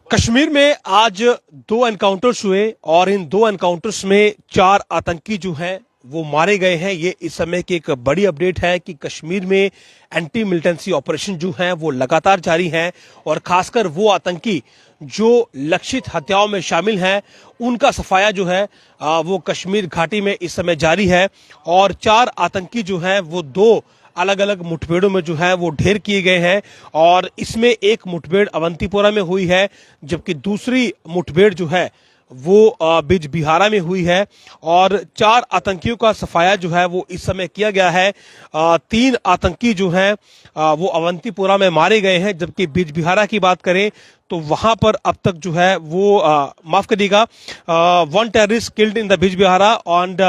कश्मीर में आज दो एनकाउंटर्स हुए और इन दो एनकाउंटर्स में 4 आतंकी जो हैं वो मारे गए हैं। ये इस समय की एक बड़ी अपडेट है कि कश्मीर में एंटी मिलिटेंसी ऑपरेशन जो हैं वो लगातार जारी हैं और खासकर वो आतंकी जो लक्षित हत्याओं में शामिल हैं उनका सफाया जो है वो कश्मीर घाटी में इस समय जारी है। और 4 आतंकी जो हैं वो 2 अलग अलग मुठभेड़ों में जो है वो ढेर किए गए हैं और इसमें एक मुठभेड़ अवंतीपोरा में हुई है जबकि दूसरी मुठभेड़ जो है वो बिजबिहारा में हुई है। और 4 आतंकियों का सफाया जो है वो इस समय किया गया है। 3 आतंकी जो हैं वो अवंतीपोरा में मारे गए हैं जबकि बिजबिहारा की बात करें तो वहां पर अब तक जो है वो माफ करिएगा 1 terrorist killed in the Bijbehara and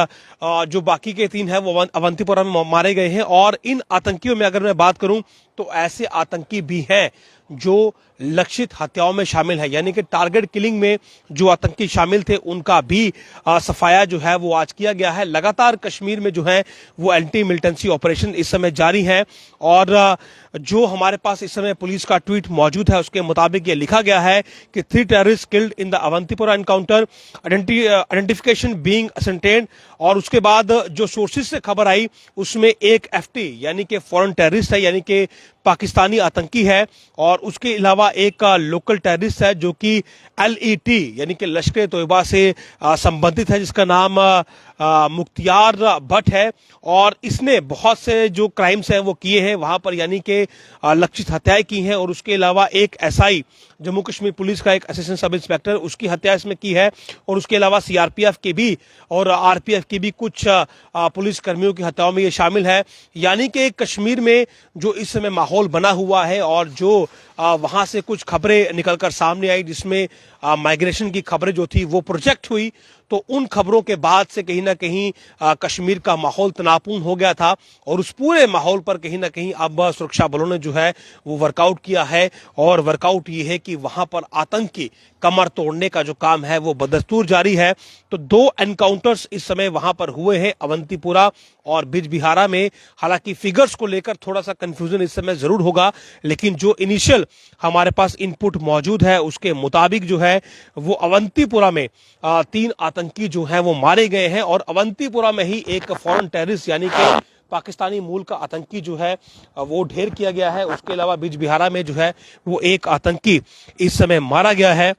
जो बाकी के 3 हैं वो अवंतीपोरा में मारे गए हैं। और इन आतंकियों में अगर मैं बात करूं तो ऐसे आतंकी भी हैं जो लक्षित हत्याओं में शामिल है, यानी कि टारगेट किलिंग में जो आतंकी शामिल थे उनका भी सफाया जो है वो आज किया गया है। लगातार कश्मीर में जो है वो एंटी मिलिटेंसी ऑपरेशन इस समय जारी है और जो हमारे पास इस समय पुलिस का ट्वीट मौजूद है उसके मुताबिक ये लिखा गया है कि 3 terrorist killed in the Awantipora encounter, identification being ascertained. और उसके बाद जो सोर्सेज से खबर आई उसमें एक एफटी यानी कि फॉरेन टेररिस्ट है, यानी कि पाकिस्तानी आतंकी है और उसके अलावा एक लोकल टेररिस्ट है जो कि एलईटी यानी कि लश्कर तोयबा से संबंधित है जिसका नाम मुख्तियार भट्ट है। और इसने बहुत से जो क्राइम्स हैं वो किए हैं वहां पर, यानी कि लक्षित हत्याएं की हैं। और उसके अलावा एक एसआई जम्मू कश्मीर पुलिस का एक असिस्टेंट सब इंस्पेक्टर उसकी हत्या इसमें की है। और उसके अलावा सीआरपीएफ की भी और आरपीएफ की भी कुछ पुलिस कर्मियों की हत्याओं में ये शामिल है। यानी कि कश्मीर में जो इस समय माहौल बना हुआ है और जो वहां से कुछ खबरें निकलकर सामने आई जिसमें माइग्रेशन की खबरें जो थी वो प्रोजेक्ट हुई, तो उन खबरों के बाद से कहीं ना कहीं कश्मीर का माहौल तनावपूर्ण हो गया था। और उस पूरे माहौल पर कहीं ना कहीं अब सुरक्षा बलों ने जो है वो वर्कआउट किया है और वर्कआउट ये है कि वहां पर आतंकी कमर तोड़ने का जो काम है वो बदस्तूर जारी है। तो 2 एनकाउंटर्स इस समय वहां पर हुए हैं अवंतीपुरा और बिजबिहारा में। हालांकि फिगर्स को लेकर थोड़ा सा कंफ्यूजन इस समय जरूर होगा, लेकिन जो इनिशियल हमारे पास इनपुट मौजूद है उसके मुताबिक जो है वो अवंतीपुरा में 3 आतंकी जो हैं वो मारे गए हैं और अवंतीपुरा में ही एक फॉरेन टेररिस्ट यानी कि पाकिस्तानी मूल का आतंकी जो है वो ढेर किया गया है। उसके अलावा बिजबिहारा में जो है वो एक आतंकी इस समय मारा गया है।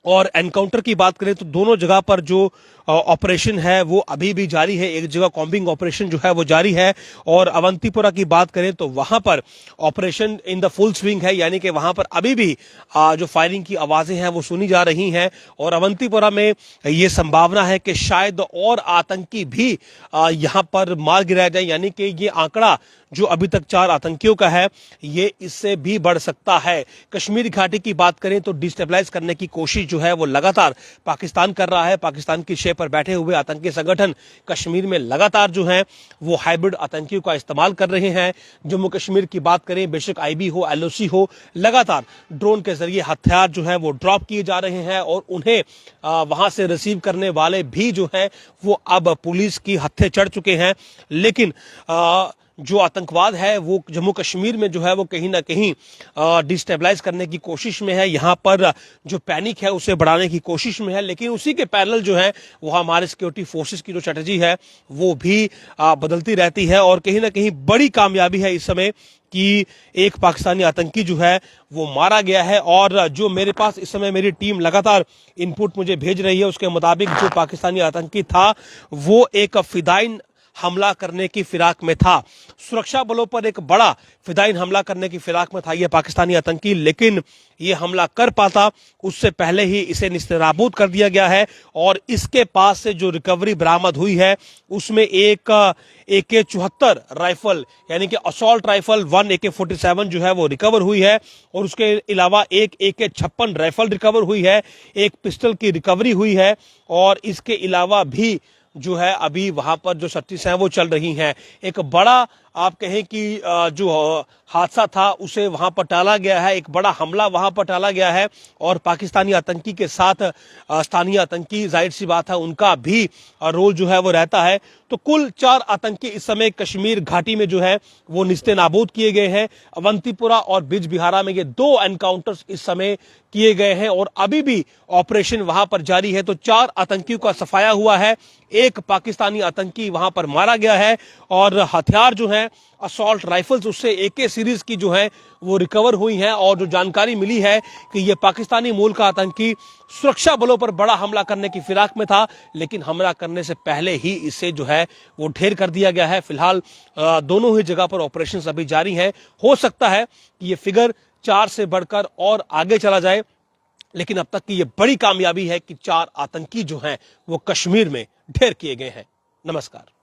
और एनकाउंटर की बात करें तो दोनों जगह पर जो ऑपरेशन है वो अभी भी जारी है। एक जगह कॉम्बिंग ऑपरेशन जो है वो जारी है और अवंतीपुरा की बात करें तो वहां पर operation in the full swing है, यानी कि वहां पर अभी भी जो फायरिंग की आवाजें हैं वो सुनी जा रही हैं। और अवंतीपुरा में ये संभावना है कि शायद और आतंकी भी यहां पर मार गिराया जाए, यानी कि ये आंकड़ा जो अभी तक 4 आतंकियों का है ये इससे भी बढ़ सकता है। कश्मीर घाटी की बात करें तो डिस्टेबलाइज करने की कोशिश जो है वो लगातार पाकिस्तान कर रहा है। पाकिस्तान की शे पर बैठे हुए आतंकी संगठन कश्मीर में लगातार जो है वो हाइब्रिड आतंकियों का इस्तेमाल कर रहे हैं। जम्मू कश्मीर की बात करें, बेशक आईबी हो एलओसी हो, लगातार ड्रोन के जरिए हथियार जो है वो ड्रॉप किए जा रहे हैं और उन्हें वहां से रिसीव करने वाले भी जो है वो अब पुलिस की हत्थे चढ़ चुके हैं। लेकिन जो आतंकवाद है वो जम्मू कश्मीर में जो है वो कहीं ना कहीं डिस्टेबलाइज करने की कोशिश में है। यहाँ पर जो पैनिक है उसे बढ़ाने की कोशिश में है, लेकिन उसी के पैरेलल जो है वो हमारे सिक्योरिटी फोर्सेस की जो स्ट्रेटजी है वो भी बदलती रहती है। और कहीं ना कहीं बड़ी कामयाबी है इस समय कि एक पाकिस्तानी आतंकी जो है वो मारा गया है। और जो मेरे पास इस समय मेरी टीम लगातार इनपुट मुझे भेज रही है उसके मुताबिक जो पाकिस्तानी आतंकी था वो एक फिदाइन हमला करने की फिराक में था। सुरक्षा बलों पर एक बड़ा फिदाइन हमला करने की फिराक में था यह पाकिस्तानी आतंकी, लेकिन ये हमला कर पाता उससे पहले ही इसे निस्तेनाबूद कर दिया गया है। और इसके पास से जो रिकवरी बरामद हुई है उसमें एक AK-74 राइफल यानी कि असॉल्ट राइफल 1 AK-47 जो है वो रिकवर हुई है। और उसके अलावा एक AK-56 राइफल रिकवर हुई है, एक पिस्टल की रिकवरी हुई है। और इसके अलावा भी जो है अभी वहां पर जो सर्चिस हैं वो चल रही हैं। एक बड़ा आप कहें कि जो हादसा था उसे वहां पर टाला गया है, एक बड़ा हमला वहां पर टाला गया है और पाकिस्तानी आतंकी के साथ स्थानीय आतंकी, जाहिर सी बात है उनका भी रोल जो है वो रहता है। तो कुल 4 आतंकी इस समय कश्मीर घाटी में जो है वो निस्ते नाबूद किए गए हैं। अवंतीपुरा और बिजबिहारा में ये 2 एनकाउंटर्स इस समय किए गए हैं और अभी भी ऑपरेशन वहां पर जारी है। तो 4 आतंकियों का सफाया हुआ है, एक पाकिस्तानी आतंकी वहां पर मारा गया है और हथियार जो है असॉल्ट राइफल्स उससे AK सीरीज की जो है वो रिकवर हुई हैं। और जो जानकारी मिली है कि ये पाकिस्तानी मूल का आतंकी सुरक्षा बलों पर बड़ा हमला करने की फिराक में था, लेकिन हमला करने से पहले ही इसे जो है वो ढेर कर दिया गया है। फिलहाल दोनों ही जगह पर ऑपरेशंस अभी जारी हैं। हो सकता है कि ये फिगर 4 से बढ़कर और आगे चला जाए, लेकिन अब तक की ये बड़ी कामयाबी है कि 4 आतंकी जो हैं वो कश्मीर में ढेर किए गए हैं। नमस्कार।